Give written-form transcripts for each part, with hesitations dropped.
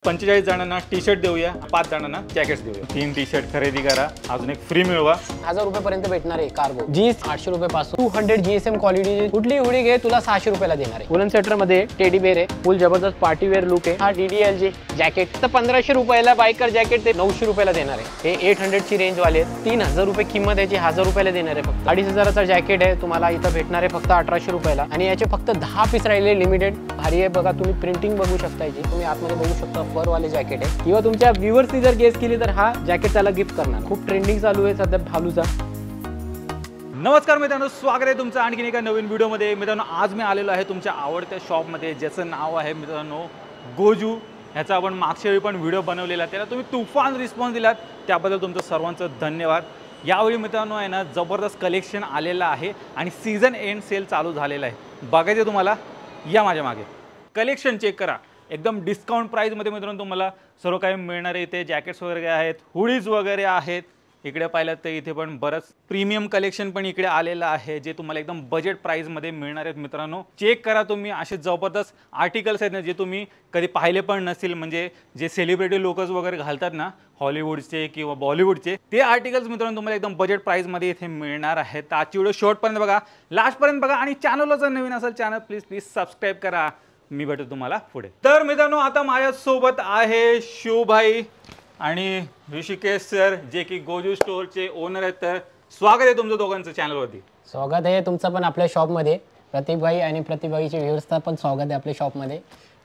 45 जणांना T shirt देऊया, 5 जणांना जॅकेट्स देऊया. 3 टी शर्ट खरेदी करा, अजून एक फ्री मिळवा. 1000 रुपयापर्यंत भेटणार आहे कार्गो. जीन्स 800 रुपयापासून 200 GSM क्वालिटी कुठली हुडी घे तुला 600 रुपयाला देणार आहे. वुलन स्वेटर मध्ये टेडी बेअर आहे, फुल जबरदस्त पार्टी वेअर लुक आहे. हा DDLJ जॅकेट तर 1500 रुपयाला, बायकर जॅकेट ते 900 रुपयाला देणार आहे. हे 800 ची रेंज वाले 3000 रुपये किंमत याची, 1000 रुपयाला देणार आहे. फक्त 2500चा जॅकेट आहे, तुम्हाला इथं भेटणार आहे फक्त 1800 रुपयाला. आणि याचे फक्त 10 पीस राहिले, लिमिटेड. भारी आहे बघा, तुम्ही प्रिंटिंग बघू शकता याची. तुम्ही आतमध्ये बघू शकता फर वाले जॅकेट आहे. किंवा तुमच्या व्ह्यूअर्सनी जर गेस केली तर हा जॅकेट त्याला गिफ्ट करणार. खूप ट्रेंडिंग चालू आहे सध्या भालूचा. नमस्कार मित्रांनो, स्वागत आहे तुमचं आणखीन एका नवीन व्हिडिओमध्ये. मित्रांनो, आज मी आलेलो आहे तुमच्या आवडत्या शॉपमध्ये, ज्याचं नाव आहे मित्रांनो गोजू. ह्याचा आपण मागच्या वेळी पण व्हिडिओ बनवलेला, त्याला तुम्ही तुफान रिस्पॉन्स दिलात, त्याबद्दल तुमचं सर्वांचं धन्यवाद. यावेळी मित्रांनो आहे ना, जबरदस्त कलेक्शन आलेलं आहे आणि सीझन एंड सेल चालू झालेला आहे. बघायचं तुम्हाला, या माझ्या मागे. कलेक्शन चेक करा, एकदम डिस्काउंट प्राईजमध्ये मित्रांनो तुम्हाला सर्व काही मिळणार आहे. इथे जॅकेट्स वगैरे आहेत, हुडीज वगैरे आहेत. इकडे पाहिलं तर इथे पण बरंच प्रीमियम कलेक्शन पण इकडे आलेलं आहे, जे तुम्हाला एकदम बजेट प्राईजमध्ये मिळणार आहेत. मित्रांनो चेक करा तुम्ही, असे जबरदस्त आर्टिकल्स आहेत ना, जे तुम्ही कधी पाहिले पण नसतील. म्हणजे जे सेलिब्रिटी लोकच वगैरे घालतात ना, हॉलिवूडचे किंवा बॉलिवूडचे, ते आर्टिकल्स मित्रांनो तुम्हाला एकदम बजेट प्राईजमध्ये इथे मिळणार आहेत. तर आजची व्हिडिओ शेवटपर्यंत बघा, लास्टपर्यंत बघा. आणि चॅनलला जर नवीन असेल, चॅनल प्लीज सबस्क्राईब करा. मी भेटू तुम्हाला पुढे. तर मित्रांनो, आता माझ्यासोबत आहे शिवभाई आणि ऋषिकेश सर, जे की गोजू स्टोअरचे ओनर आहेत. तर स्वागत आहे तुमचं दोघांचं चॅनलवरती. स्वागत आहे तुमचं पण आपल्या शॉपमध्ये. प्रतीकभाई आणि प्रतिभाईच्या व्ह्यूअर्सचा पण स्वागत आहे आपल्या शॉपमध्ये.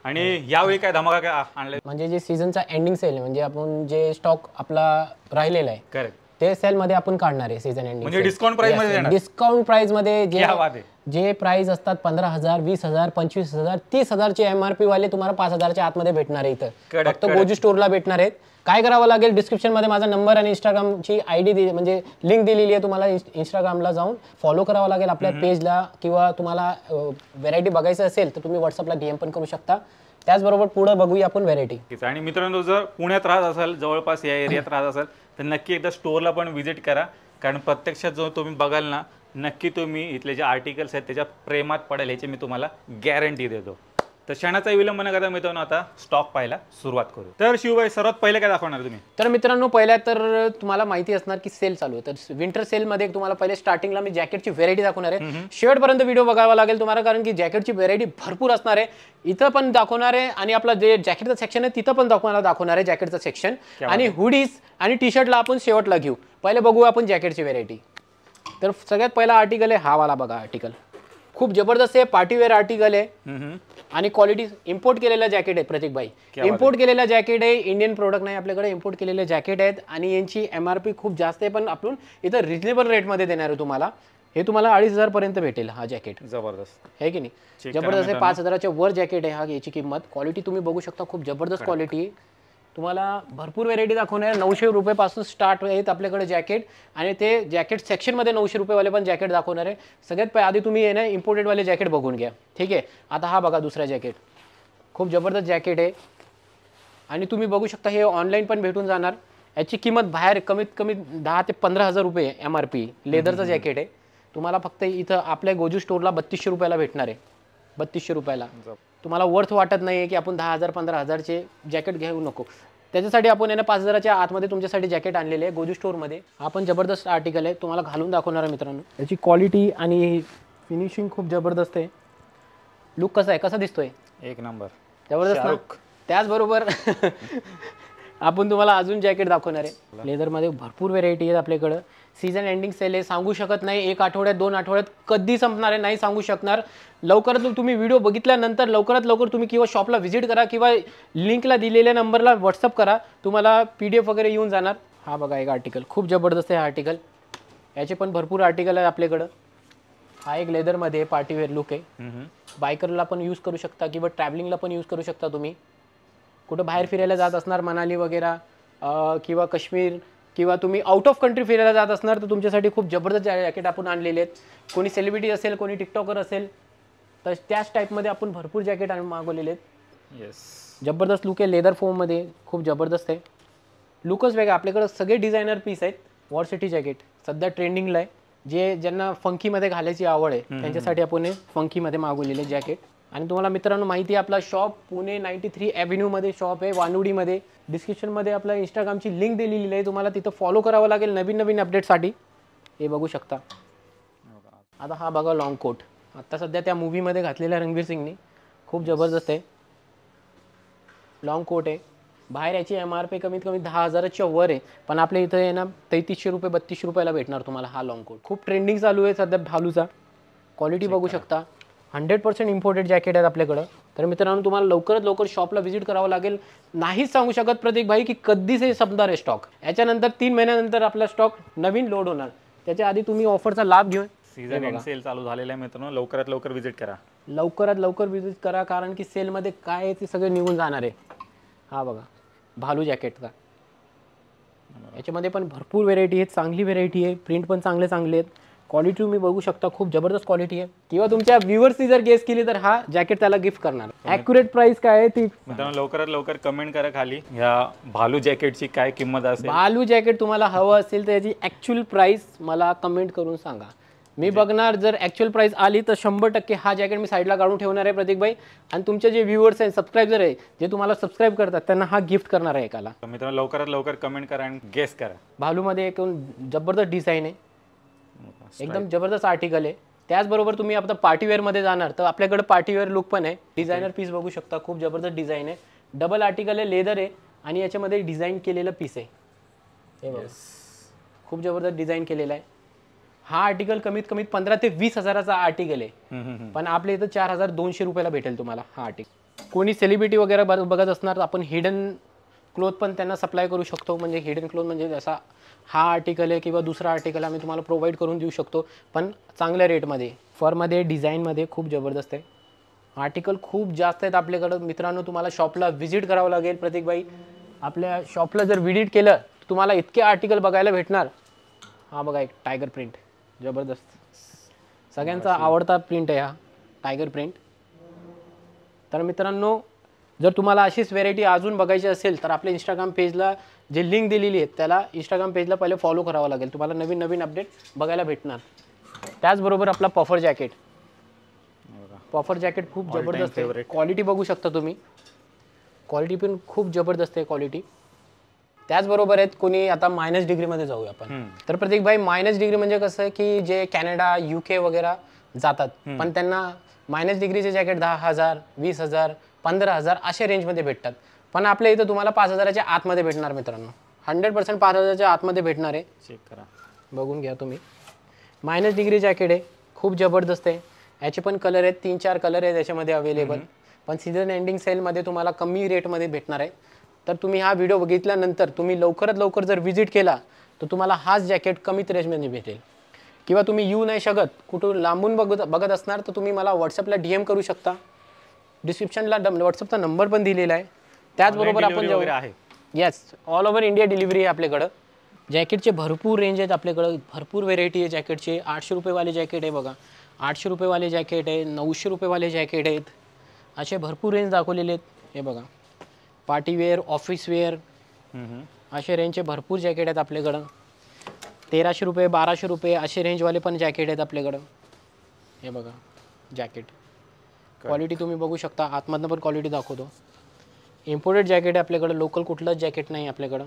आणि यावेळी काय धमाका काय आणले? म्हणजे जे सीझनचा एंडिंग सेल, म्हणजे आपण जे स्टॉक आपला राहिलेला आहे, करेक्ट, ते सेल मध्ये आपण काढणार आहे. सीझन एंडिंग म्हणजे डिस्काउंट प्राइस मध्ये देणार. डिस्काउंट प्राइस मध्ये जे जे प्राइस असतात 15,000, 20,000, 25,000, 30,000 चे MRP वाले तुम्हाला 5,000 च्या आतमध्ये भेटणार आहे. इथं फक्त गोजू स्टोअरला भेटणार आहेत. काय करावं लागेल, डिस्क्रिप्शन मध्ये माझा नंबर आणि इंस्टाग्रामची ID म्हणजे लिंक दिलेली आहे. तुम्हाला इंस्टाग्रामला जाऊन फॉलो करावं लागेल आपल्या पेजला. किंवा तुम्हाला व्हेरायटी बघायचं असेल तर तुम्ही व्हॉट्सअपला DM पण करू शकता. त्याचबरोबर पुढे बघूया आपण व्हेरायटी. आणि मित्रांनो, जर पुण्यात राहत असाल, जवळपास या एरियात राहत असाल, तर नक्की एकदा स्टोअरला पण व्हिजिट करा. कारण प्रत्यक्षात जो तुम्ही बघाल ना, नक्की तुम्ही इथले जे आर्टिकल्स आहेत त्याच्या प्रेमात पडेल, ह्याची मी तुम्हाला गॅरंटी देतो. तर क्षणाचा विलंब न करता मित्रांनो, आता स्टॉक पाहायला सुरुवात करू. तर शिवभाई, सर्वात पहिले काय दाखवणार तुम्ही? तर मित्रांनो, पहिल्या तर तुम्हाला माहिती असणार की सेल चालू आहे. तर विंटर सेलमध्ये तुम्हाला पहिले स्टार्टिंगला मी जॅकेटची व्हेरायटी दाखवणार आहे. शेवटपर्यंत व्हिडिओ बघावा लागेल तुम्हाला, कारण की जॅकेटची व्हेरायटी भरपूर असणार आहे. इथं पण दाखवणार आहे आणि आपलं जे जॅकेटचं सेक्शन आहे तिथं पण दाखवणार आहे जॅकेटचं सेक्शन. आणि हुडीज आणि टी शर्टला आपण शेवटला घेऊ. पहिले बघू आपण जॅकेटची व्हेरायटी. तर सगळ्यात पहिला आर्टिकल आहे हा वाला. बघा आर्टिकल खूप जबरदस्त आहे, पार्टीवेअर आर्टिकल आहे आणि क्वालिटी इम्पोर्ट केलेला जॅकेट आहे. प्रतीक भाई, इम्पोर्ट केलेला जॅकेट आहे, इंडियन प्रोडक्ट नाही आपल्याकडे, इम्पोर्ट केलेले जॅकेट आहेत. आणि यांची MRP खूप जास्त आहे, पण आपण इथं रिजनेबल रेटमध्ये देणार आहे तुम्हाला. हे तुम्हाला 2,500 पर्यंत भेटेल हा जॅकेट. जबरदस्त आहे की नाही? जबरदस्त आहे. 5,000च्या वर जॅकेट आहे हा. याची किंमत, क्वालिटी तुम्ही बघू शकता, खूप जबरदस्त क्वालिटी आहे. तुम्हाला भरपूर व्हेरायटी दाखवणार. 900 रुपयापासून स्टार्ट आहेत आपल्याकडे जॅकेट. आणि ते जॅकेट सेक्शनमध्ये 900 रुपयेवाले पण जॅकेट दाखवणार आहे. सगळ्यात आधी तुम्ही आहे ना इम्पोर्टेडवाले जॅकेट बघून घ्या, ठीक आहे? आता हा बघा दुसरा जॅकेट, खूप जबरदस्त जॅकेट आहे. आणि तुम्ही बघू शकता हे ऑनलाईन पण भेटून जाणार. याची किंमत बाहेर कमीत कमी 10,000 ते 15,000 रुपये MRP. लेदरचं जॅकेट आहे. तुम्हाला फक्त इथं आपल्या गोजू स्टोअरला 3200 रुपयाला भेटणार आहे. 3200 रुपयाला तुम्हाला वर्थ वाटत नाही आहे की आपण 10,000 15,000चे जॅकेट घेऊ नको. त्याच्यासाठी आपण आहे ना 5,000च्या आतमध्ये तुमच्यासाठी जॅकेट आणलेले आहे गोजू स्टोअरमध्ये. हा पण जबरदस्त आर्टिकल आहे, तुम्हाला घालून दाखवणार आहे मित्रांनो. याची क्वालिटी आणि फिनिशिंग खूप जबरदस्त आहे. लुक कसा आहे, कसा दिसतोय? एक नंबर, जबरदस्त. त्याचबरोबर आपण तुम्हाला अजून जॅकेट दाखवणार आहे. लेदरमध्ये भरपूर व्हेरायटी आहेत आपल्याकडं. सीझन एंडिंग सेल आहे, सांगू शकत नाही 1 आठवड्यात 2 आठवड्यात कधी संपणार आहे नाही सांगू शकणार. लवकरात तुम्ही व्हिडिओ बघितल्यानंतर लवकरात लवकर तुम्ही किंवा शॉपला व्हिजिट करा किंवा लिंकला दिलेल्या नंबरला व्हॉट्सअप करा, तुम्हाला PDF वगैरे येऊन जाणार. हा बघा एक आर्टिकल, खूप जबरदस्त आहे आर्टिकल. याचे पण भरपूर आर्टिकल आहे आपल्याकडं. हा एक लेदरमध्ये पार्टीवेअर लुक आहे. बायकरला पण यूज करू शकता किंवा ट्रॅव्हलिंगला पण यूज करू शकता. तुम्ही कुठं बाहेर फिरायला जात असणार, मनाली वगैरे किंवा काश्मीर, किंवा तुम्ही आउट ऑफ कंट्री फिरायला जात असणार, तर तुमच्यासाठी खूप जबरदस्त जॅकेट आपण आणलेले आहेत. कोणी सेलिब्रिटी असेल, कोणी टिकटॉकर असेल, तर त्याच टाईपमध्ये आपण भरपूर जॅकेट मागवलेले आहेत. येस, जबरदस्त लुक आहे. लेदर फॉर्ममध्ये खूप जबरदस्त आहे. लुकच वेगळा. आपल्याकडे सगळे डिझायनर पीस आहेत. वॉर सिटी जॅकेट सध्या ट्रेंडिंगला आहे. ज्यांना फंकीमध्ये घालायची आवड आहे त्यांच्यासाठी आपण हे फंकीमध्ये मागवलेले जॅकेट. आणि तुम्हाला मित्रांनो माहिती आहे आपला शॉप पुणे 93 ॲव्हेन्यूमध्ये शॉप आहे, वानुडीमध्ये. डिस्क्रिप्शनमध्ये आपल्या इंस्टाग्रामची लिंक दिलेली आहे, तुम्हाला तिथं फॉलो करावं लागेल नवीन नवीन अपडेटसाठी. हे बघू शकता. आता हा बघा लॉंग कोट, आत्ता सध्या त्या मूवीमध्ये घातलेला रणवीर सिंगने, खूप जबरदस्त आहे. लॉंग कोट आहे. बाहेर याची MRP कमीत कमी 10,000च्या वर आहे, पण आपल्या इथं आहे ना 3300 रुपये 3200 रुपयाला भेटणार तुम्हाला हा लॉंग कोट. खूप ट्रेंडिंग चालू आहे सध्या भालूचा. क्वालिटी बघू शकता. 100% इम्पोर्टेड जॅकेट आहेत आपल्याकडं. तर मित्रांनो तुम्हाला लवकरात लवकर शॉपला व्हिजिट करावं लागेल. नाहीच सांगू शकत प्रतीक भाई की कधीच हे संपणार आहे स्टॉक. याच्यानंतर 3 महिन्यानंतर आपला स्टॉक नवीन लोड होणार. त्याच्या आधी तुम्ही ऑफरचा लाभ घेऊन सीझन एंड सेल चालू झालेला आहे मित्रांनो, लवकरात लवकर व्हिजिट करा. लवकरात लवकर व्हिजिट करा, कारण की सेलमध्ये काय आहे ते सगळे निघून जाणार आहे. हा बघा भालू जॅकेटचा, याच्यामध्ये पण भरपूर व्हेरायटी आहेत, चांगली व्हेरायटी आहे, प्रिंट पण चांगले आहेत. क्वालिटी तुम्ही बघू शकता, खूप जबरदस्त क्वालिटी आहे. किंवा तुमच्या व्ह्युअर्सनी जर गेस केली तर हा जॅकेट त्याला गिफ्ट करणार. ॲक्युरेट प्राइस काय आहे ती मित्रांनो लवकरात लवकर कमेंट करा खाली, ह्या भालू जॅकेटची काय किंमत असेल. भालू जॅकेट तुम्हाला हवं असेल तर याची ॲक्च्युअल प्राइस मला कमेंट करून सांगा. मी बघणार, जर ॲक्च्युअल प्राइस आली तर 100% हा जॅकेट मी साईडला काढून ठेवणार आहे प्रतीक भाई. आणि तुमचे जे व्ह्युअर्स आहेत, सबस्क्रायबर आहे, जे तुम्हाला सबस्क्राईब करतात, त्यांना हा गिफ्ट करणार आहे एकाला. मित्रांनो लवकरात लवकर कमेंट करा आणि गेस करा. भालूमध्ये एक जबरदस्त डिझाईन आहे, एकदम जबरदस्त आर्टिकल आहे. त्याचबरोबर तुम्ही आता पार्टीवेअरमध्ये जाणार तर आपल्याकडे पार्टीवेअर लुक पण आहे. डिझायनर पीस बघू शकता, खूप जबरदस्त डिझाईन आहे. डबल आर्टिकल आहे, लेदर आहे आणि याच्यामध्ये डिझाईन केलेलं पीस आहे. हे बघा खूप जबरदस्त डिझाईन केलेला आहे. हा आर्टिकल कमीत कमी 15 ते 20 हजाराचा आर्टिकल आहे, पण आपल्या इथं 4200 रुपयाला भेटेल तुम्हाला हा आर्टिकल. कोणी सेलिब्रिटी वगैरे बघत असणार तर आपण हिडन क्लोथ पण त्यांना सप्लाय करू शकतो. म्हणजे हिडन क्लोथ म्हणजे जसा हा आर्टिकल आहे किंवा दुसरा आर्टिकल आम्ही तुम्हाला प्रोव्हाइड करून देऊ शकतो, पण चांगल्या रेटमध्ये. फॉरमध्ये डिझाईनमध्ये खूप जबरदस्त आहे. आर्टिकल खूप जास्त आहेत आपल्याकडं. मित्रांनो तुम्हाला शॉपला व्हिजिट करावं लागेल प्रतीक भाई. आपल्या शॉपला जर व्हिजिट केलं तर तुम्हाला इतके आर्टिकल बघायला भेटणार. हा बघा एक टायगर प्रिंट, जबरदस्त, सगळ्यांचा आवडता प्रिंट आहे हा टायगर प्रिंट. तर मित्रांनो जर तुम्हाला अशीच व्हेरायटी अजून बघायची असेल तर आपल्या इंस्टाग्राम पेजला जे लिंक दिलेली आहे त्याला इंस्टाग्राम पेजला पहिले फॉलो करावं लागेल, तुम्हाला नवीन नवीन अपडेट बघायला भेटणार. त्याचबरोबर आपला पफर जॅकेट, पफर जॅकेट खूप जबरदस्त आहे. क्वालिटी बघू शकता तुम्ही, क्वालिटी पण खूप जबरदस्त आहे क्वालिटी. त्याचबरोबर आहेत कोणी आता मायनस डिग्रीमध्ये जाऊया आपण. तर प्रतीक भाई मायनस डिग्री म्हणजे कसं आहे की जे कॅनडा UK वगैरे जातात, पण त्यांना मायनस डिग्रीचे जॅकेट 10,000 20,000 15,000 अशा रेंजमध्ये भेटतात. पण आपल्या इथं तुम्हाला 5,000च्या आतमध्ये भेटणार मित्रांनो. 100% 5,000च्या आतमध्ये भेटणार आहे. चेक करा, बघून घ्या तुम्ही. मायनस डिग्री जॅकेट आहे, खूप जबरदस्त आहे. याचे पण कलर आहेत, 3-4 कलर आहेत याच्यामध्ये अवेलेबल. पण सीझन एंडिंग सेलमध्ये तुम्हाला कमी रेटमध्ये भेटणार आहे. तर तुम्ही हा व्हिडिओ बघितल्यानंतर तुम्ही लवकरात लवकर जर व्हिजिट केला तर तुम्हाला हाच जॅकेट कमीत रेंजमध्ये भेटेल. किंवा तुम्ही येऊ नाही शकत, कुठून लांबून बघत असणार तर तुम्ही मला व्हॉट्सअपला DM करू शकता. डिस्क्रिप्शनला व्हॉट्सअपचा नंबर पण दिलेला आहे. त्याचबरोबर आपण yes all over India delivery आहे आपल्याकडं. जॅकेटचे भरपूर रेंज आहेत आपल्याकडं, भरपूर व्हेरायटी आहे जॅकेटचे. 800 रुपयेवाले जॅकेट आहे बघा, 800 रुपयेवाले जॅकेट आहे, 900 रुपयेवाले जॅकेट आहेत. असे भरपूर रेंज दाखवलेले आहेत. हे बघा पार्टीवेअर, ऑफिस वेअर, असे रेंजचे भरपूर जॅकेट आहेत आपल्याकडं. 1300 रुपये 1200 रुपये असे रेंजवाले पण जॅकेट आहेत आपल्याकडं. हे बघा जॅकेट, क्वालिटी तुम्ही बघू शकता. आतमधनं पण क्वालिटी दाखवतो. इम्पोर्टेड जॅकेट आहे आपल्याकडं, लोकल कुठलंच जॅकेट नाही आपल्याकडं.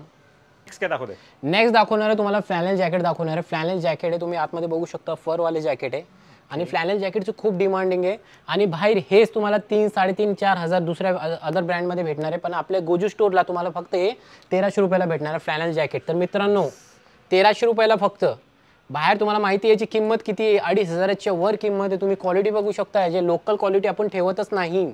नेक्स्ट दाखवणार आहे तुम्हाला फ्लॅनेल जॅकेट दाखवणार आहे. फ्लॅनेल जॅकेट आहे, तुम्ही आतमध्ये बघू शकता फरवाले जॅकेट आहे. आणि फ्लॅनेल जॅकेटचं खूप डिमांडिंग आहे. आणि बाहेर हेच तुम्हाला 3, 3.5, 4,000 दुसऱ्या अदर ब्रँडमध्ये भेटणार आहे, पण आपल्या गोजू स्टोअरला तुम्हाला फक्त हे 1300 रुपयाला भेटणार आहे फ्लॅनेल जॅकेट. तर मित्रांनो 1300 रुपयाला फक्त. बाहेर तुम्हाला माहिती आहे याची किंमत किती आहे, 2,500च्या वर किंमत आहे. तुम्ही क्वालिटी बघू शकता, जे लोकल क्वालिटी आपण ठेवतच नाही,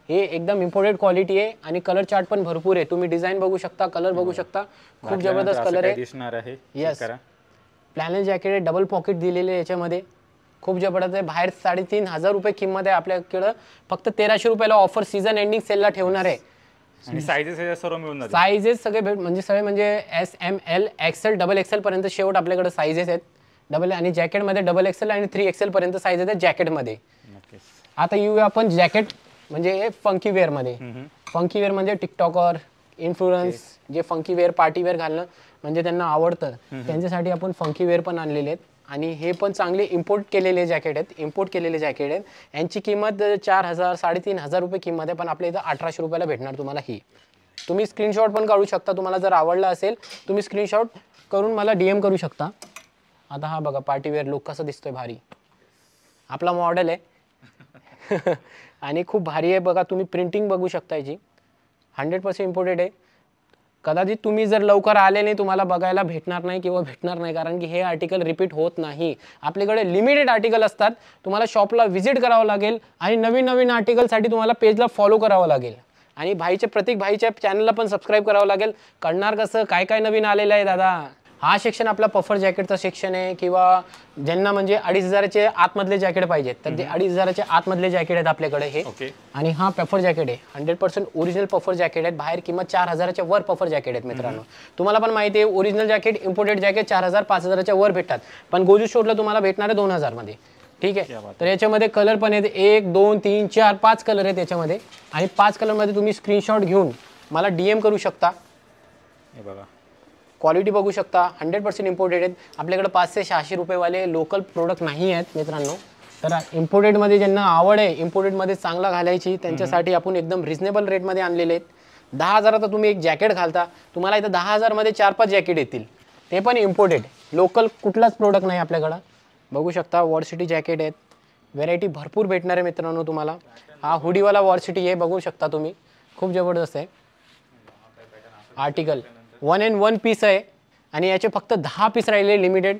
हे एकदम इम्पोर्टेड क्वालिटी आहे. आणि कलर चार्ट पण भरपूर आहे. तुम्ही डिझाईन बघू शकता, कलर बघू शकता, खूप जबरदस्त कलर आहे. येस फ्लॅनेल जॅकेट आहे, डबल पॉकेट दिलेले याच्यामध्ये, खूप जबरदस्त आहे. बाहेर 3,500 रुपये किंमत आहे, आपल्याकडं फक्त 1300 रुपयाला ऑफर सीझन एंडिंग सेलला ठेवणार आहे. आणि साइजेस सर्व मिळून जातील. साइजेस सगळे म्हणजे S, M, L, XL, XXL पर्यंत शेवट आपल्याकडे साइजेस आहेत. डबल आणि जॅकेटमध्ये XXL आणि 3XL पर्यंत साइज आहेत जॅकेटमध्ये. आता येऊया आपण जॅकेट म्हणजे फंकी वेअरमध्ये. फंकी वेअर म्हणजे टिकटॉकर, इन्फ्लुएन्स जे फंकी वेअर, पार्टी वेअर घालणं म्हणजे त्यांना आवडतं, त्यांच्यासाठी आपण फंकी वेअर पण आणलेले आहेत. आणि हे पण चांगले इम्पोर्ट केलेले जॅकेट आहेत. यांची किंमत 4,000 3,500 रुपये किंमत आहे, पण आपल्या इथं 1,800 रुपयाला भेटणार तुम्हाला ही. तुम्ही स्क्रीनशॉट पण काढू शकता, तुम्हाला जर आवडला असेल तुम्ही स्क्रीनशॉट करून मला DM करू शकता. आता हा बघा पार्टीवेअर लुक कसं दिसतोय, भारी आपला मॉडेल आहे आणि खूप भारी आहे बघा. तुम्ही प्रिंटिंग बघू शकता, याची 100% इम्पोर्टेड आहे. कदाचित तुम्ही जर लवकर आले नाही तुम्हाला बघायला भेटणार नाही, कारण की हे आर्टिकल रिपीट होत नाही. आपल्याकडे लिमिटेड आर्टिकल असतात. तुम्हाला शॉपला व्हिजिट करावं लागेल आणि नवीन आर्टिकलसाठी तुम्हाला पेजला फॉलो करावं लागेल आणि प्रत्येक भाईच्या चॅनलला पण सबस्क्राईब करावं लागेल. कळणार कसं काय नवीन आलेलं आहे दादा. हा सेक्शन आपला पफर जॅकेटचा सेक्शन आहे, किंवा ज्यांना म्हणजे 2,500चे आतमधले जॅकेट पाहिजेत तर ते 2,500चे आतमधले जॅकेट आहेत आपल्याकडे हे. आणि हा पफर जॅकेट आहे, 100% ओरिजिनल पफर जॅकेट आहेत. बाहेर किंमत 4,000च्या वर पफर जॅकेट आहेत मित्रांनो. तुम्हाला पण माहिती आहे ओरिजिनल जॅकेट इम्पोर्टेड जॅकेट 4,000 5,000च्या वर भेटतात, पण गोजू स्टोरला तुम्हाला भेटणार आहे 2,000 मध्ये. ठीक आहे, तर याच्यामध्ये कलर पण आहेत 1 2 3 4 5 कलर आहेत याच्यामध्ये, आणि 5 कलरमध्ये तुम्ही स्क्रीनशॉट घेऊन मला DM करू शकता. हे बघा क्वालिटी बघू शकता, 100% इम्पोर्टेड आहेत. आपल्याकडे 500 600 रुपयेवाले लोकल प्रोडक्ट नाही आहेत मित्रांनो. तर इम्पोर्टेडमध्ये ज्यांना आवड आहे इम्पोर्टेडमध्ये चांगला घालायची त्यांच्यासाठी आपण एकदम रिजनेबल रेटमध्ये आणलेले आहेत. 10,000चा तुम्ही एक जॅकेट घालता, तुम्हाला इथं 10,000मध्ये 4-5 जॅकेट येतील, ते पण इम्पोर्टेड. लोकल कुठलाच प्रोडक्ट नाही आपल्याकडं. बघू शकता वॉरसिटी जॅकेट आहेत, व्हेरायटी भरपूर भेटणार आहे मित्रांनो तुम्हाला. हा हुडीवाला वॉरसिटी आहे, बघू शकता तुम्ही, खूप जबरदस्त आहे आर्टिकल. 1 and 1 पीस आहे आणि याचे फक्त 10 पीस राहिले लिमिटेड.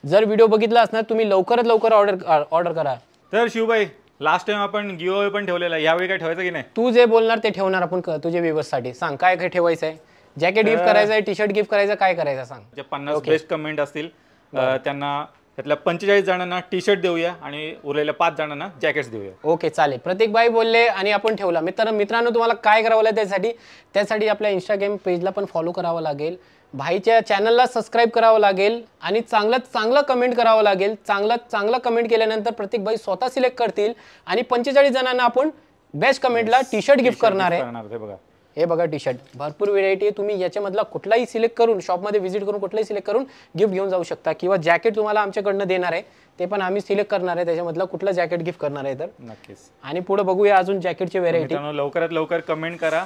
जर व्हिडिओ बघितला असणार तुम्ही लवकरात लवकर ऑर्डर करा. तर शिवभाई लास्ट टाइम आपण गिव्ह पण ठेवलेला, यावेळी काय ठेवायचं की नाही? तू जे बोलणार ते ठेवणार आपण तुझे व्ह्यूअर्ससाठी. सांग काय ठेवायचं आहे, जॅकेट गिफ्ट करायचं आहे, टी-शर्ट गिफ्ट करायचं, काय करायचं सांग. जे 50 बेस्ट कमेंट असतील त्यांना त्यातल्या 45 जणांना टी-शर्ट देऊया आणि उरलेल्या 5 जणांना जॅकेट्स देऊया. ओके चालेल. प्रत्येक बाई बोलले आणि आपण ठेवला. मित्रांनो तुम्हाला काय करावं लागेल त्यासाठी आपल्या इंस्टाग्राम पेजला पण फॉलो करावं लागेल, भाईच्या चॅनलला सबस्क्राईब करावं लागेल आणि चांगलं कमेंट करावं लागेल. चांगलं कमेंट केल्यानंतर प्रत्येक बाई स्वतः सिलेक्ट करतील आणि 45 जणांना आपण बेस्ट कमेंटला टी-शर्ट गिफ्ट करणार आहे. हे बघा टी-शर्ट भरपूर व्हेरायटी आहे. तुम्ही याच्यामधला कुठलाही सिलेक्ट करून शॉपमध्ये व्हिजिट करून कुठलाही सिलेक्ट करून गिफ्ट घेऊन जाऊ शकता, किंवा जॅकेट तुम्हाला आमच्याकडनं देणार आहे ते पण आम्ही सिलेक्ट करणार आहे, त्याच्यामधला कुठला जॅकेट गिफ्ट करणार आहे तर नक्कीच. आणि पुढे बघूया अजून जॅकेटची व्हेरायटी. लवकरात लवकर कमेंट करा.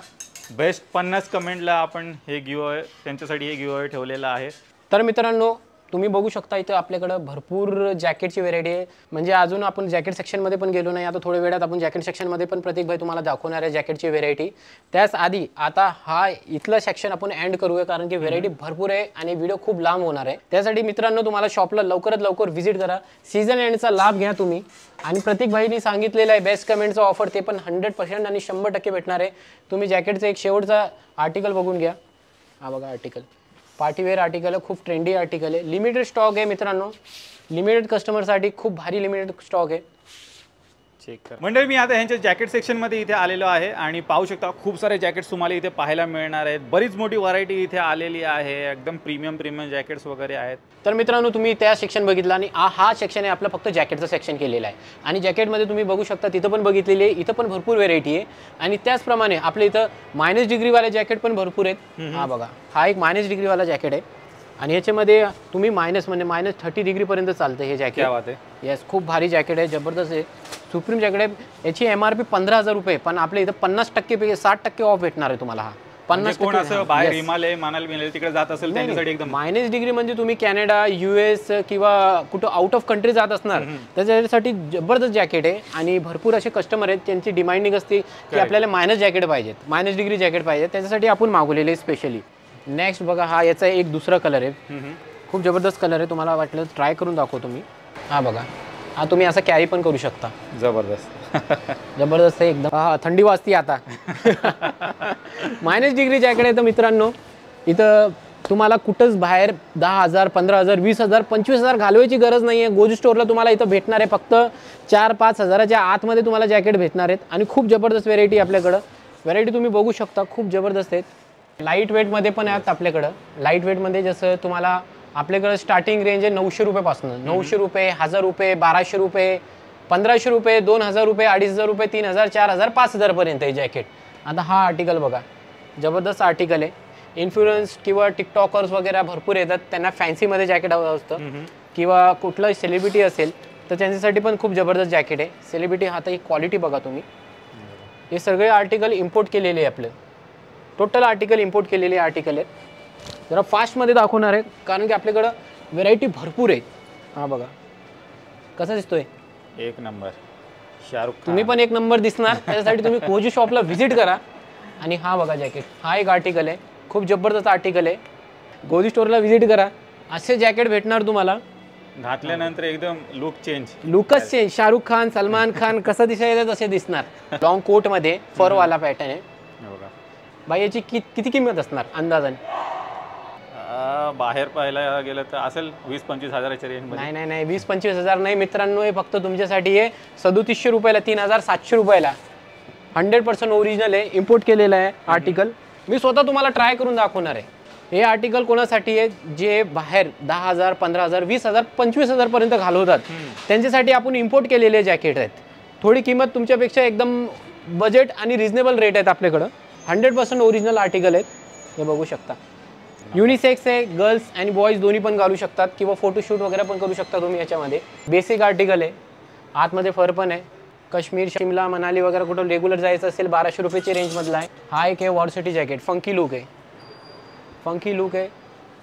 बेस्ट 50 कमेंटला आपण हे गिव्ह त्यांच्यासाठी हे गिव्ह ठेवलेला आहे. तर मित्रांनो तुम्ही बघू शकता इथं आपल्याकडं भरपूर जॅकेटची व्हेरायटी आहे. म्हणजे अजून आपण जॅकेट सेक्शनमध्ये पण गेलो नाही, आता थोड्या वेळात आपण जॅकेट सेक्शनमध्ये पण प्रत्येक भाई तुम्हाला दाखवणार आहे जॅकेटची व्हेरायटी. त्याच आधी आता हा इथलं सेक्शन आपण एंड करूया, कारण की व्हेरायटी भरपूर आहे आणि व्हिडिओ खूप लांब होणार आहे. त्यासाठी मित्रांनो तुम्हाला शॉपला लवकरात लवकर व्हिजिट करा, सीझन एंडचा लाभ घ्या तुम्ही. आणि प्रत्येक भाईनी सांगितलेलं आहे बेस्ट कमेंटचा ऑफर ते पण 100% आणि 100% भेटणार आहे. तुम्ही जॅकेटचा एक शेवटचा आर्टिकल बघून घ्या. हा बघा आर्टिकल, पार्टीवेअर आर्टिकल आहे, खूप ट्रेंडी आर्टिकल आहे, लिमिटेड स्टॉक आहे मित्रांनो. लिमिटेड कस्टमरसाठी खूप भारी लिमिटेड स्टॉक आहे. चेक कर मंडळी, मी आता ह्यांच्या जॅकेट सेक्शनमध्ये इथे आलेलो आहे आणि पाहू शकता खूप सारे जॅकेट्स तुम्हाला इथे पाहायला मिळणार आहेत. बरीच मोठी व्हरायटी इथे आलेली आहे, एकदम प्रीमियम जॅकेट्स वगैरे आहेत. तर मित्रांनो तुम्ही त्या सेक्शन बघितला आणि हा सेक्शन आहे आपला फक्त जॅकेटचा सेक्शन केलेला आहे. आणि जॅकेटमध्ये तुम्ही बघू शकता तिथं पण बघितलेली आहे, इथं पण भरपूर व्हेरायटी आहे. आणि त्याचप्रमाणे आपल्या इथं मायनस डिग्रीवाले जॅकेट पण भरपूर आहेत. हा बघा, हा एक मायनस डिग्रीवाला जॅकेट आहे आणि याच्यामध्ये तुम्ही -30 डिग्रीपर्यंत चालतं हे जॅकेट. क्या बात आहे. येस, खूप भारी जॅकेट आहे, जबरदस्त आहे, सुप्रीम जॅकेट आहे. याची MRP 15,000 रुपये, पण आपल्या इथं 50% 60% ऑफ भेटणार आहे तुम्हाला. हा 50% असं बाहेर हिमालय मनाली तिकडे जात असेल त्यांच्यासाठी एकदम मायनस डिग्री. म्हणजे तुम्ही कॅनडा US किंवा कुठं आउट ऑफ कंट्री जात असणार त्याच्यासाठी जबरदस्त जॅकेट आहे. आणि भरपूर असे कस्टमर आहेत त्यांची डिमांडिंग असते की आपल्याला मायनस जॅकेट पाहिजेत, मायनस डिग्री जॅकेट पाहिजे, त्याच्यासाठी आपण मागवलेले स्पेशली. नेक्स्ट बघा, हा याचा एक दुसरा कलर आहे, खूप जबरदस्त कलर आहे. तुम्हाला वाटलं ट्राय करून दाखवतो मी. हा बघा, हा तुम्ही असं कॅरी पण करू शकता. जबरदस्त जबरदस्त आहे एकदम. हा थंडी वाजती आता. मायनस डिग्री जॅकेट आहे. तर मित्रांनो इथं तुम्हाला कुठंच बाहेर 10,000 15,000 20,000 25,000 घालवायची गरज नाही आहे. गोजू स्टोअरला तुम्हाला इथं भेटणार आहे फक्त 4-5 हजाराच्या आतमध्ये तुम्हाला जॅकेट भेटणार आहेत. आणि खूप जबरदस्त व्हेरायटी आपल्याकडं. व्हेरायटी तुम्ही बघू शकता, खूप जबरदस्त आहेत. लाईट वेटमध्ये पण आहेत आपल्याकडं. लाईट वेटमध्ये जसं तुम्हाला आपल्याकडं स्टार्टिंग रेंज आहे 900 रुपयापासून. 900 रुपये, 1000 रुपये, 1200 रुपये, 1500 रुपये, 2000 रुपये, 2500 रुपये, 3000, 4000, 5000 पर्यंत आहे जॅकेट. आता हा आर्टिकल बघा, जबरदस्त आर्टिकल आहे. इन्फ्लुएन्स किंवा टिकटॉकर्स वगैरे भरपूर येतात, त्यांना फॅन्सीमध्ये जॅकेट हवं असतं. किंवा कुठलाही सेलिब्रिटी असेल तर त्यांच्यासाठी पण खूप जबरदस्त जॅकेट आहे. सेलिब्रिटी आता ही क्वालिटी बघा तुम्ही. हे सगळे आर्टिकल इम्पोर्ट केलेले आहे आपलं. टोटल आर्टिकल इम्पोर्ट केलेले आर्टिकल आहेत. जरा फास्टमध्ये दाखवणार आहे कारण की आपल्याकडं व्हेरायटी भरपूर आहे. हा बघा कसा दिसतोय, एक नंबर. शाहरुख खान. तुम्ही पण एक नंबर दिसणार. त्याच्यासाठी तुम्ही गोजू शॉपला व्हिजिट करा. आणि हा बघा जॅकेट, हा एक आर्टिकल आहे, खूप जबरदस्त आर्टिकल आहे. गोजू स्टोअरला व्हिजिट करा, असे जॅकेट भेटणार तुम्हाला. घातल्यानंतर एकदम लुक चेंज. लुकच चेंज. शाहरुख खान, सलमान खान कसं दिसायचं तसे दिसणार. लॉंग कोटमध्ये फरवाला पॅटर्न आहे. बाई याची किती किंमत असणार अंदाजाने? बाहेर पाहायला गेलं तर असेल 20-25 हजाराच्या रेंज. नाही 20-25 हजार नाही मित्रांनो, हे फक्त तुमच्यासाठी आहे 3700 रुपयाला, 3700 रुपयाला. 100% ओरिजिनल आहे, इम्पोर्ट केलेलं आहे आर्टिकल. मी स्वतः तुम्हाला ट्राय करून दाखवणार आहे. हे आर्टिकल कोणासाठी आहे जे बाहेर 10,000, 15,000, 20,000, 25,000 पर्यंत घालवतात, त्यांच्यासाठी आपण इम्पोर्ट केलेले जॅकेट आहेत. थोडी किंमत तुमच्यापेक्षा एकदम बजेट आणि रिजनेबल रेट आहेत आपल्याकडं. 100% ओरिजिनल आर्टिकल आहेत. हे बघू शकता. युनिसेक्स आहे, गर्ल्स आणि बॉईज दोन्ही पण घालू शकतात किंवा फोटोशूट वगैरे पण करू शकता तुम्ही याच्यामध्ये. बेसिक आर्टिकल आहे, आतमध्ये फर पण आहे. काश्मीर, शिमला, मनाली वगैरे कुठं रेग्युलर जायचं असेल 1200 रुपयाची रेंजमधला आहे. हा एक आहे वॉर्सिटी जॅकेट, फंकी लुक आहे. फंकी लुक आहे,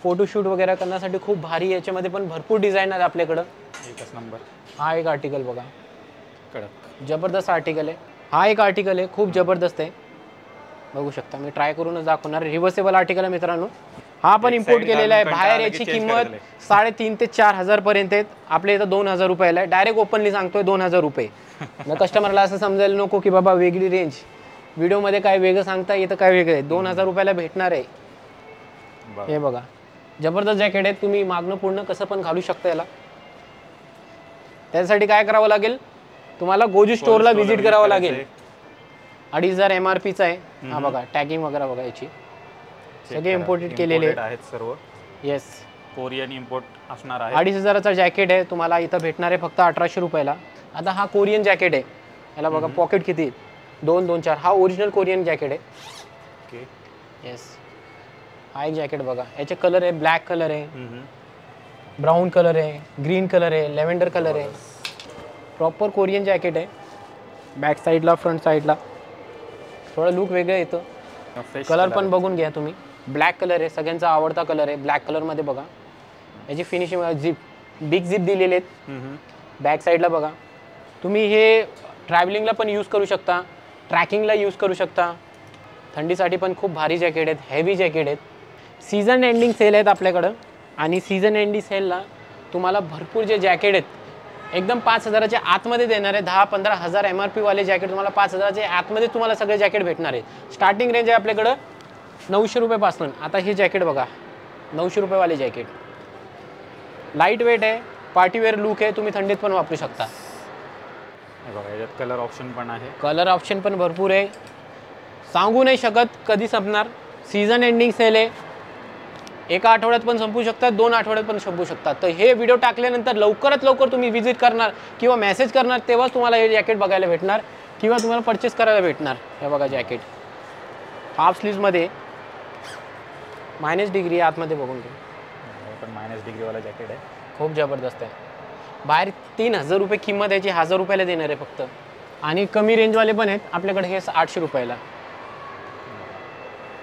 फोटोशूट वगैरे करण्यासाठी खूप भारी. याच्यामध्ये पण भरपूर डिझाईन आहेत आपल्याकडं. एकच नंबर. हा एक आर्टिकल बघा, कडक जबरदस्त आर्टिकल आहे. हा एक आर्टिकल आहे, खूप जबरदस्त आहे. बघू शकता, मी ट्राय करूनच दाखवणार. रिव्हर्सेबल आर्टिकल आहे मित्रांनो. हा पण इम्पोर्ट केलेला आहे. बाहेर याची किंमत 3,500 ते 4,000 पर्यंत आहेत. आपल्या इथं 2,000 रुपयाला आहे. डायरेक्ट ओपनली सांगतोय 2,000 रुपये. मग कस्टमरला असं समजायला नको की बाबा वेगळी रेंज, व्हिडिओमध्ये काय वेगळं सांगता येतं, काय वेगळं आहे. 2,000 रुपयाला भेटणार आहे. हे बघा जबरदस्त जॅकेट आहे. तुम्ही मागणं पूर्ण कसं पण घालू शकता याला. त्यासाठी काय करावं लागेल, तुम्हाला गोजू स्टोअरला व्हिजिट करावं लागेल. 2,500 MRPचा आहे. हा बघा टॅगिंग वगैरे बघा, याची सगळे इम्पोर्टेड केलेले आहेत सर्व. येस, कोरियन इम्पोर्ट असणार आहे. 2,500चा जॅकेट आहे. तुम्हाला इथं भेटणार आहे फक्त 1,800 रुपयाला. आता हा कोरियन जॅकेट आहे. याला बघा पॉकेट किती, 2-2-4. हा ओरिजिनल कोरियन जॅकेट आहे. ओके. येस, हा एक जॅकेट बघा. याचे कलर आहे, ब्लॅक कलर आहे, ब्राऊन कलर आहे, ग्रीन कलर आहे, लेव्हेंडर कलर आहे. प्रॉपर कोरियन जॅकेट आहे. बॅक साईडला, फ्रंट साईडला थोडं लुक वेगळं येतं. कलर पण बघून घ्या तुम्ही. ब्लॅक कलर आहे, सगळ्यांचा आवडता कलर आहे. ब्लॅक कलरमध्ये बघा याची फिनिशिंग, झिप, बिग झिप दिलेले आहेत. बॅक साईडला बघा. तुम्ही हे ट्रॅव्हलिंगला पण यूज करू शकता, ट्रॅकिंगला यूज करू शकता. थंडीसाठी पण खूप भारी जॅकेट आहेत, हेवी जॅकेट आहेत. सीझन एंडिंग सेल आहेत आपल्याकडं. आणि सीझन एंडिंग सेलला तुम्हाला भरपूर जे जॅकेट आहेत एकदम 5,000च्या आतमध्ये देणार आहे. 10-15 हजार MRP वाले जॅकेट तुम्हाला 5,000च्या आतमध्ये तुम्हाला सगळे जॅकेट भेटणार आहे. स्टार्टिंग रेंज आहे आपल्याकडं 900 रुपयापासून. आता हे जॅकेट बघा, 900 रुपयेवाले जॅकेट. लाईट वेट आहे, पार्टीवेअर लुक आहे, तुम्ही थंडीत पण वापरू शकता. बघा याच्यात कलर ऑप्शन पण आहे. कलर ऑप्शन पण भरपूर आहे, सांगू नाही शकत कधी संपणार. सीझन एंडिंग सेल आहे. एका आठवड्यात पण संपू शकतात, 2 आठवड्यात पण संपू शकतात. तर हे व्हिडिओ टाकल्यानंतर लवकरात लवकर तुम्ही व्हिजिट करणार किंवा मेसेज करणार, तेव्हाच तुम्हाला हे जॅकेट बघायला भेटणार किंवा तुम्हाला परचेस करायला भेटणार. हे बघा जॅकेट हाफ स्लीव्जमध्ये, -डिग्री आतमध्ये बघून घ्या. पण -डिग्रीवाला जॅकेट आहे, खूप जबरदस्त आहे. बाहेर 3,000 रुपये किंमत याची, 1,000 रुपयाला देणार आहे फक्त. आणि कमी रेंजवाले पण आहेत आपल्याकडे. हे 800 रुपयाला,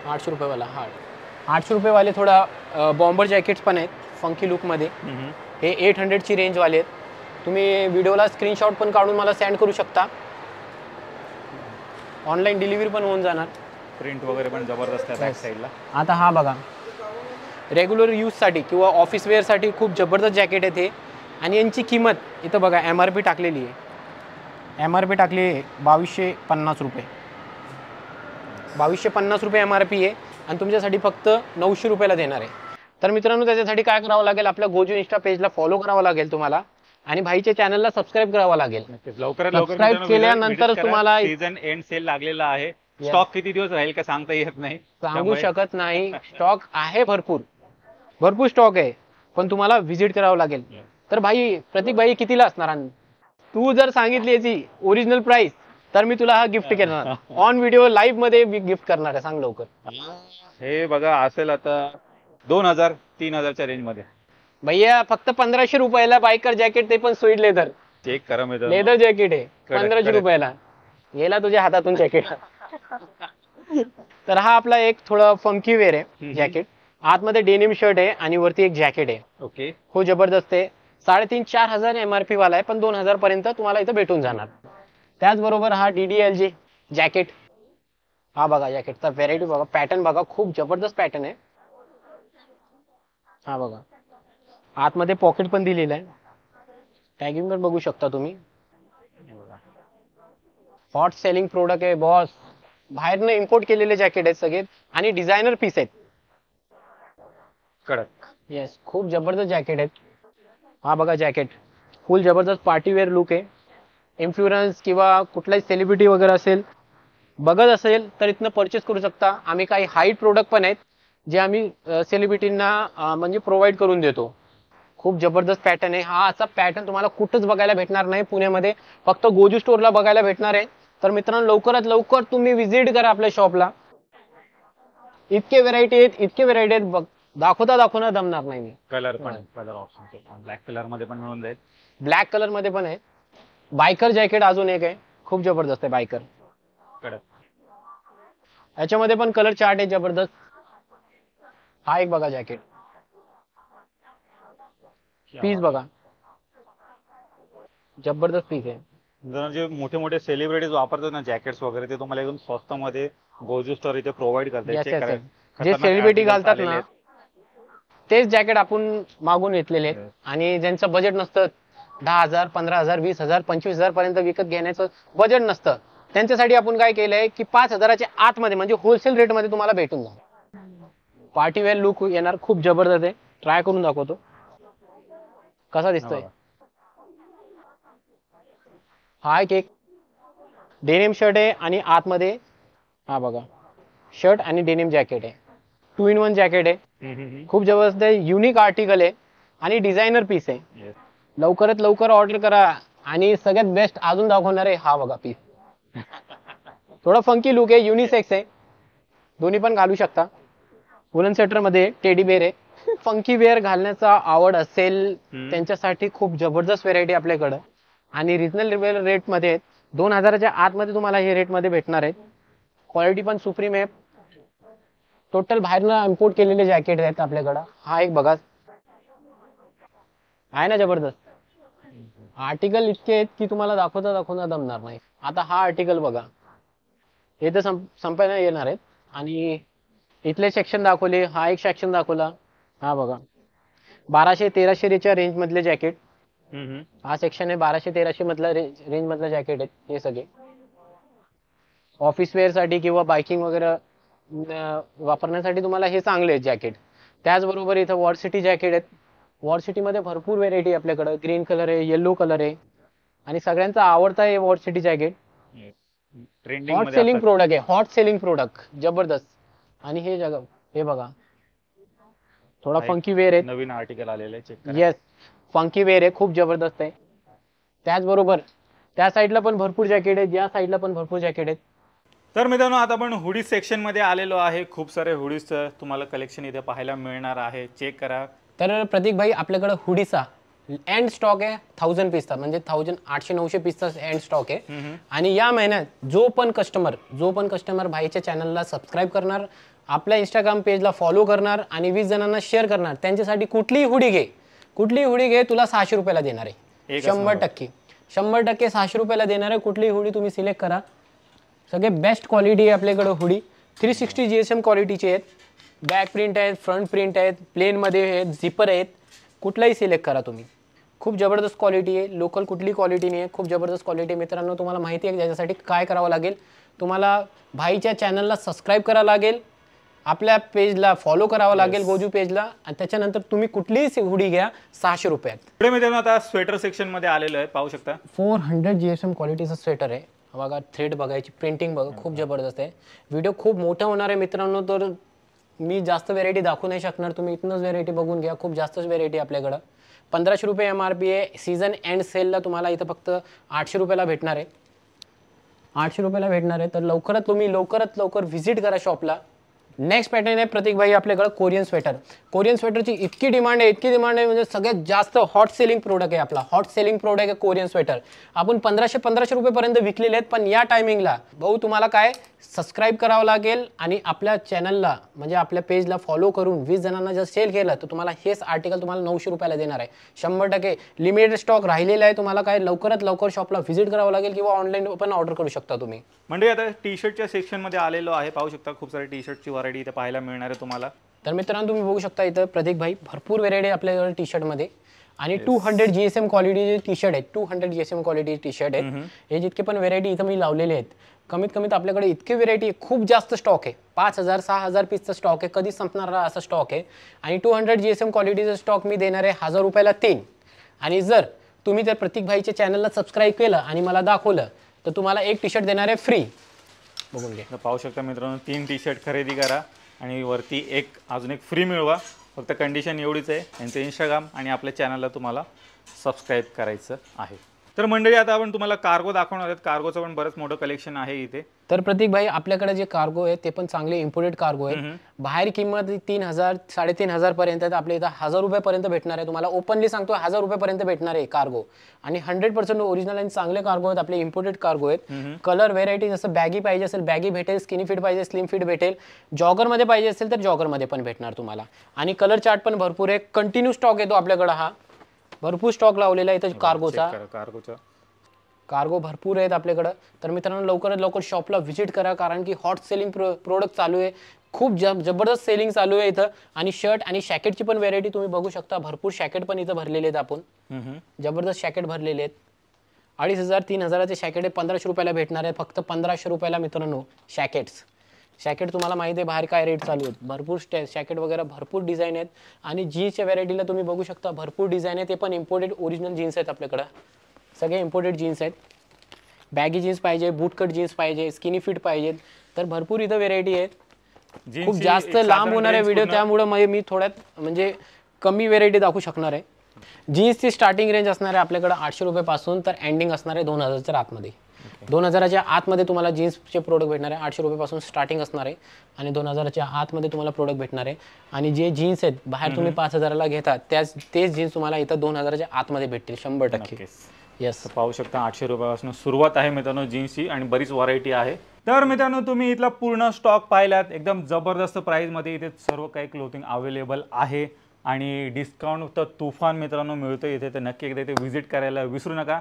800 रुपयेवाला. हा 800 रुपयेवाले थोडा बॉम्बर जॅकेट्स पण आहेत फंकी लुकमध्ये. हे 800ची रेंजवाले आहेत. तुम्ही व्हिडिओला स्क्रीनशॉट पण काढून मला सेंड करू शकता. ऑनलाईन डिलिव्हरी पण होऊन जाणार. प्रिंट वगैरे पण जबरदस्त आहे बॅक साईडला. आता हा बघा रेग्युलर यूजसाठी किंवा ऑफिस वेअरसाठी खूप जबरदस्त जॅकेट आहे ते. आणि यांची किंमत इथं बघा MRP टाकलेली आहे. MRP टाकली आहे 2,250 रुपये. 2,250 रुपये MRP आहे आणि तुमच्यासाठी फक्त 900 रुपयाला देणार आहे. तर मित्रांनो त्याच्यासाठी काय करावं लागेल, आपल्या गोजू इंस्टा पेजला फॉलो करावं लागेल तुम्हाला आणि भाईच्या चॅनलला सबस्क्राईब करावं लागेल. लवकरात लवकर सबस्क्राईब केल्यानंतर तुम्हाला सीझन एंड सेल लागलेला आहे. स्टॉक किती दिवस राहील का सांगता येत नाही, सांगू शकत नाही. स्टॉक आहे, भरपूर स्टॉक आहे, पण तुम्हाला व्हिजिट करावं लागेल. तर भाई, प्रतीक भाई कितीला असणार? तू जर सांगितली याची ओरिजिनल प्राइस तर मी तुला हा गिफ्ट करणार. ऑन व्हिडिओ लाईव्ह मध्ये गिफ्ट करणार आहे. सांग लवकर. हे बघा असेल आता 2,000-3,000च्या रेंज मध्ये. भैया फक्त 1500 रुपयाला बायकर जॅकेट, ते पण स्वीट लेदर. चेक करा मित्रांनो. लेदर जॅकेट आहे कडक, 1500 कडक. रुपयाला. गेला तुझ्या हातातून जॅकेट. तर हा आपला एक थोडा फंकी वेअर आहे जॅकेट. आतमध्ये डेनिम शर्ट आहे आणि वरती एक जॅकेट आहे. ओके. खूप जबरदस्त आहे. 3,500-4,000 MRP वाला आहे, पण 2000 पर्यंत तुम्हाला इथं भेटून जाणार. त्याचबरोबर हा DDLG जॅकेट. हा बघा जॅकेटचा व्हेरायटी बघा, पॅटर्न बघा, खूप जबरदस्त पॅटर्न आहे. हा बघा, आतमध्ये पॉकेट पण दिलेलं आहे. टॅगिंग पण बघू शकता तुम्ही. हॉट सेलिंग प्रोडक्ट आहे बॉस. बाहेरनं इम्पोर्ट केलेले जॅकेट आहेत सगळे आणि डिझायनर पीस आहेत. कडक. येस, खूप जबरदस्त जॅकेट आहेत. हा बघा जॅकेट, फुल जबरदस्त पार्टीवेअर लुक आहे. इन्फ्लुएन्स किंवा कुठलाही सेलिब्रिटी वगैरे असेल, बघत असेल तर इथनं परचेस करू शकता. आम्ही काही हाईट प्रोडक्ट पण आहेत जे आम्ही सेलिब्रिटींना म्हणजे प्रोव्हाइड करून देतो. खूप जबरदस्त पॅटर्न आहे. हा असा पॅटर्न तुम्हाला कुठंच बघायला भेटणार नाही पुण्यामध्ये, फक्त गोजू स्टोअरला बघायला भेटणार आहे. तर मित्रांनो, लवकरात लवकर तुम्ही व्हिजिट करा आपल्या शॉपला. इतके व्हेरायटी आहेत, बघ दाखवता दमणार नाही मी. कलर पण, कलर ऑप्शन ब्लॅक कलर मध्ये पण मिळून जाईल. ब्लॅक कलर मध्ये पण आहे. बायकर जॅकेट अजून एक आहे, खूप जबरदस्त आहे बायकर. कडक. याच्यामध्ये पण कलर चार्ट आहे जबरदस्त. हा एक बघा जॅकेट, पीस बघा, जबरदस्त पीस आहे. जे मोठे मोठे सेलिब्रिटीज वापरतात ना जॅकेट्स वगैरे, ते तुम्हाला एकदम स्वस्तामध्ये गोजू स्टोर इथे प्रोव्हाइड करतात. चेक करा. जे सेलिब्रिटी घालतात ना तेच जॅकेट आपण मागून घेतलेले आहेत. आणि ज्यांचं बजेट नसतं, 10,000, 15,000, 20,000, 25,000 पर्यंत विकत घेण्याचं बजेट नसतं, त्यांच्यासाठी आपण काय केलंय की 5,000च्या आतमध्ये म्हणजे होलसेल रेटमध्ये तुम्हाला भेटून जाईल. पार्टीवेअर लुक येणार, खूप जबरदस्त आहे. ट्राय करून दाखवतो कसा दिसतोय. हा एक डेनिम शर्ट आहे आणि आतमध्ये हा बघा शर्ट आणि डेनिम जॅकेट आहे. 2 in 1 जॅकेट आहे. खूप जबरदस्त आहे, युनिक आर्टिकल आहे आणि डिझायनर पीस आहे. लवकरात लवकर ऑर्डर करा. आणि सगळ्यात बेस्ट अजून दाखवणार आहे, हा बघा पीस. थोडा फंकी लुक आहे, युनिसेक्स आहे, दोन्ही पण घालू शकता. वुलन स्वेटर मध्ये टेडी बेअर आहे. फंकी वेअर घालण्याचा आवड असेल त्यांच्यासाठी खूप जबरदस्त व्हेरायटी आपल्याकडं आणि रिजनेबल रेटमध्ये आहेत. 2,000च्या आतमध्ये तुम्हाला हे रेटमध्ये भेटणार आहेत. क्वालिटी पण सुप्रीम आहे. टोटल बाहेरनं इम्पोर्ट केलेले जॅकेट आहेत आपल्याकडं. हा एक बघा आहे ना जबरदस्त. आर्टिकल इतके आहेत की तुम्हाला दाखवता दमणार नाही. आता हा आर्टिकल बघा, हे तर संपायला येणार आहेत. आणि इथले सेक्शन दाखवले, हा एक सेक्शन दाखवला. हा बघा 1200-1300च्या रेंज मधले जॅकेट. हा सेक्शन आहे 1200-1300 मधला रेंज मधलं जॅकेट आहेत हे सगळे. ऑफिस वेअर साठी किंवा बायकिंग वगैरे वापरण्यासाठी तुम्हाला हे चांगले आहेत जॅकेट. त्याचबरोबर इथं वॉर सिटी जॅकेट आहेत. वॉर सिटी मध्ये भरपूर व्हेरायटी आपल्याकडे. ग्रीन कलर आहे, येलो कलर आहे आणि सगळ्यांचा आवडता आहे war city jacket. Hot selling product आहे, हॉट सेलिंग प्रोडक्ट जबरदस्त. आणि हे बघा थोडा फंकी वेअर आहे, नवीन आर्टिकल आलेलं आहे. चेक करा. येस, फंकी वेअर आहे, खूप जबरदस्त आहे. त्याचबरोबर त्या साईडला पण भरपूर जॅकेट आहेत, या साईडला पण भरपूर जॅकेट आहेत. तर मित्रांनो, आता आपण हुडी सेक्शन मध्ये आलेलो आहे. खूप सारे हुडीजचं तुम्हाला कलेक्शन इथे पाहायला मिळणार आहे. चेक करा. तर प्रतीक भाई, आपल्याकडे हुडीचा एंड स्टॉक आहे 1000 पीसचा, म्हणजे 1800-900 पीसचा एंड स्टॉक आहे. आणि या महिन्यात जो पण कस्टमर भाईच्या चॅनलला सबस्क्राईब करणार, आपल्या इंस्टाग्राम पेजला फॉलो करणार आणि 20 जणांना शेअर करणार, त्यांच्यासाठी कुठलीही हुडी घे तुला 600 रुपयाला देणार आहे. 100% 600 रुपयाला देणार आहे. कुठलीही हुडी तुम्ही सिलेक्ट करा. सगळे बेस्ट क्वालिटी आहे आपल्याकडे हुडी. 360 GSM क्वालिटीची आहेत. बॅक प्रिंट आहेत, फ्रंट प्रिंट आहेत, प्लेनमध्ये आहेत, झिपर आहेत. कुठलाही सिलेक्ट करा तुम्ही. खूप जबरदस्त क्वालिटी आहे. लोकल कुठली क्वालिटी नाही आहे, खूप जबरदस्त क्वालिटी. मित्रांनो, तुम्हाला माहिती आहे त्याच्यासाठी काय करावं लागेल. तुम्हाला भाईच्या चॅनलला सबस्क्राईब करावं लागेल, आपल्या पेजला फॉलो करावं लागेल, गोजू पेजला, आणि त्याच्यानंतर तुम्ही कुठलीही हुडी घ्या 600 रुपयात. पुढे मित्रांनो आता स्वेटर सेक्शन मध्ये आलेलो आहे. पाहू शकता 400 GSM क्वालिटीचं स्वेटर आहे. बघा थ्रेड बघायची, प्रिंटिंग बघा, खूप जबरदस्त आहे. व्हिडिओ खूप मोठा होणार आहे मित्रांनो, तर मी जास्त व्हेरायटी दाखवू नाही शकणार. तुम्ही इथनंच व्हेरायटी बघून घ्या. खूप जास्तच व्हेरायटी आपल्याकडं. 1500 रुपये MRP आहे. सीझन एंड सेलला तुम्हाला इथं फक्त 800 रुपयाला भेटणार आहे. 800 रुपयाला भेटणार आहे. तर लवकरात लवकर व्हिजिट करा शॉपला. नेक्स्ट पॅटर्न आहे प्रतीक भाई आपल्याकडे कोरियन स्वेटर. कोरियन स्वेटरची इतकी डिमांड आहे म्हणजे सगळ्यात जास्त हॉट सेलिंग प्रोडक्ट आहे आपला. हॉट सेलिंग प्रोडक्ट आहे कोरियन स्वेटर. आपण 1500 रुपयेपर्यंत विकलेले आहेत. पण या टायमिंगला भाऊ तुम्हाला काय सबस्क्राईब करावं लागेल आणि आपल्या चॅनलला म्हणजे आपल्या पेजला फॉलो करून 20 जणांना जर सेल केलं तर तुम्हाला हेच आर्टिकल तुम्हाला 900 रुपयाला देणार आहे. 100% लिमिटेड स्टॉक राहिलेला आहे. तुम्हाला काय लवकरात लवकर शॉपला व्हिजिट करावं लागेल किंवा ऑनलाईन पण ऑर्डर करू शकता तुम्ही. म्हणजे आता टी शर्टच्या सेक्शनमध्ये आलेलो आहे. पाहू शकता खूप सारे टी शर्टची व्हरायटी इथे पाहायला मिळणार आहे तुम्हाला. तर मित्रांनो तुम्ही बघू शकता इथं प्रतीक भाई भरपूर व्हेरायटी आपल्याकडे टी शर्टमध्ये आणि 200 GSM क्वालिटीचे टी शर्ट आहेत. 200 GSM क्वालिटी टी शर्ट आहेत. हे जितके पण व्हेरायटी इथं मी लावलेले आहेत कमीत कमीत आपल्याकडे इतके व्हेरायटी खूप जास्त स्टॉक आहे. 5000-6000 पीसचा स्टॉक आहे. कधी संपणार असा स्टॉक आहे. आणि 200 GSM क्वालिटीचा स्टॉक मी देणार आहे 1000 रुपयाला 3. आणि जर तुम्ही त्या प्रतीक भाईच्या चॅनलला सबस्क्राईब केलं आणि मला दाखवलं तर तुम्हाला एक टी शर्ट देणार आहे फ्री. बघून घ्या. पाहू शकता मित्रांनो 3 टी शर्ट खरेदी करा आणि वरती अजून एक फ्री मिळवा. फक्त कंडिशन एवढीच आहे यांचं इंस्टाग्राम आणि आपल्या चॅनलला तुम्हाला सबस्क्राईब करायचं आहे. तर मंडळी आता आपण तुम्हाला कार्गो दाखवणार आहोत. कार्गोचं पण बरंच मोठं कलेक्शन आहे इथे. तर प्रतीक भाई आपल्याकडे जे कार्गो आहे ते पण चांगले इम्पोर्टेड कार्गो आहे. बाहेर किंमत 3000 3500 पर्यंत आहे. आपल्या इथं 1000 रुपयापर्यंत भेटणार आहे. तुम्हाला ओपनली सांगतो 1000 रुपयापर्यंत भेटणार आहे कार्गो. आणि 100% ओरिजिनल आणि चांगले कार्गो आहेत. आपले इम्पोर्टेड कार्गो आहेत. कलर व्हेरायटी जसं बॅगी पाहिजे असेल बॅगी भेटेल. स्किनी फिट पाहिजे स्लिम फिट भेटेल. जॉगरमध्ये पाहिजे असेल तर जॉगरमध्ये पण भेटणार तुम्हाला. आणि कलर चार्ट पण भरपूर आहे. कंटिन्यू स्टॉक येतो आपल्याकडे. हा भरपूर स्टॉक लावलेला आहे इथं कार्गोचा. कार्गो भरपूर आहेत आपल्याकडं. तर मित्रांनो लवकरात लवकर शॉपला व्हिजिट करा कारण की हॉट सेलिंग प्रोडक्ट चालू आहे. खूप जबरदस्त सेलिंग चालू आहे इथं. आणि शर्ट आणि शॅकेटची पण व्हेरायटी तुम्ही बघू शकता. भरपूर शॅकेट पण इथं भरलेले आहेत आपण. जबरदस्त शॅकेट भरलेले आहेत. 2500-3000चे शॅकेट 1500 रुपयाला भेटणार आहे. फक्त 1500 रुपयाला मित्रांनो शॅकेट्स. शॅकेट तुम्हाला माहिती आहे बाहेर काय रेट चालू आहेत. भरपूर शॅकेट वगैरे भरपूर डिझाईन आहेत. आणि जीन्सच्या व्हेरायटीला तुम्ही बघू शकता भरपूर डिझाईन आहे. ते पण इम्पोर्टेड ओरिजिनल जीन्स आहेत आपल्याकडं. सगळे इम्पोर्टेड जीन्स आहेत. बॅगी जीन्स पाहिजे बूटकट जीन्स पाहिजे स्किनी फिट पाहिजेत तर भरपूर इथं व्हेरायटी आहेत. खूप जास्त लांब होणार आहे व्हिडिओ त्यामुळे मी थोड्यात म्हणजे कमी व्हेरायटी दाखवू शकणार आहे. जीन्सची स्टार्टिंग रेंज असणार आहे आपल्याकडे 800 रुपयापासून तर एंडिंग असणार आहे 2000च्या आतमध्ये. 2000च्या आतमध्ये तुम्हाला जीन्सचे प्रोडक्ट भेटणार आहे. 800 रुपयापासून स्टार्टिंग असणार आहे आणि 2000च्या आतमध्ये तुम्हाला प्रोडक्ट भेटणार आहे. आणि जे जीन्स आहेत बाहेर तुम्ही 5000ला घेता तेच जीन्स तुम्हाला इथं 2000च्या आतमध्ये भेटतील 100%. येस पाहू शकता 800 रुपयापासून सुरुवात आहे मित्रांनो जीन्सची आणि बरीच व्हरायटी आहे. तर मित्रांनो तुम्ही इथला पूर्ण स्टॉक पाहिलात. एकदम जबरदस्त प्राईजमध्ये इथे सर्व काही क्लोथिंग अवेलेबल आहे आणि डिस्काउंट तर तुफान मित्रांनो मिळतो इथे. तर नक्की एकदा इथे व्हिजिट करायला विसरू नका.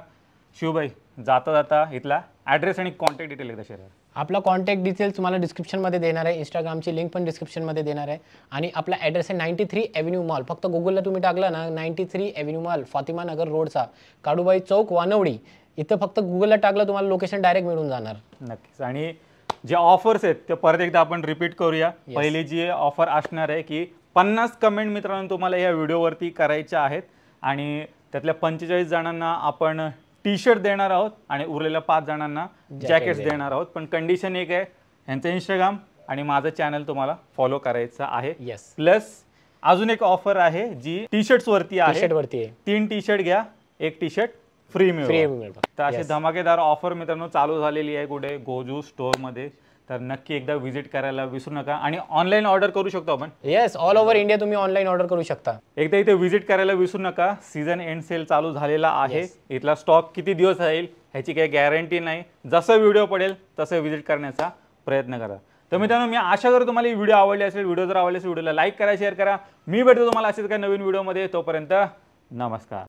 शिवभाई जाता जाता इथला ॲड्रेस आणि कॉन्टॅक्ट डिटेल एकदा शेअर करा. आपला कॉन्टॅक्ट डिटेल्स तुम्हाला डिस्क्रिप्शनमध्ये देणार आहे. इंस्टाग्रामची लिंक पण डिस्क्रिप्शनमध्ये देणार आहे. आणि आपला ॲड्रेस आहे 93 एव्हेन्यू मॉल. फक्त गुगलला तुम्ही टाकला ना 93 एव्हेन्यू मॉल फातिमा नगर रोडचा काडूबाई चौक वानवडी इथं फक्त गुगलला टाकलं तुम्हाला लोकेशन डायरेक्ट मिळून जाणार. नक्कीच. आणि जे ऑफर्स आहेत ते परत एकदा आपण रिपीट करूया. पहिली जी ऑफर असणार आहे की 50 कमेंट मित्रांनो तुम्हाला या व्हिडिओवरती करायच्या आहेत आणि त्यातल्या 45 जणांना आपण टी शर्ट देणार आहोत आणि उरलेल्या 5 जणांना जॅकेट्स देणार आहोत. पण कंडिशन एक आहे यांचं इंस्टाग्राम आणि माझं चॅनल तुम्हाला फॉलो करायचं आहे. प्लस अजून एक ऑफर आहे जी टी शर्ट्स वरती आहे. 3 टी शर्ट घ्या 1 टी शर्ट फ्री मिळेल. तर अशी धमाकेदार ऑफर मित्रांनो चालू झालेली आहे कुठे गोजू स्टोअरमध्ये. तर नक्की एकदा व्हिजिट करायला विसरू नका. आणि ऑनलाईन ऑर्डर करू शकतो आपण. येस ऑल ओव्हर इंडिया तुम्ही ऑनलाईन ऑर्डर करू शकता. एकदा इथे व्हिजिट करायला विसरू नका. सीझन एंड सेल चालू झालेला आहे. इथला स्टॉक किती दिवस राहील ह्याची काही गॅरंटी नाही. जसं व्हिडिओ पडेल तसं व्हिजिट करण्याचा प्रयत्न करा. तर मित्रांनो मी आशा करतो तुम्हाला ही व्हिडिओ आवडली असेल. व्हिडिओ जर आवडली असेल व्हिडिओला लाईक करा शेअर करा. मी भेटतो तुम्हाला असेच काही नवीन व्हिडिओमध्ये. तोपर्यंत नमस्कार.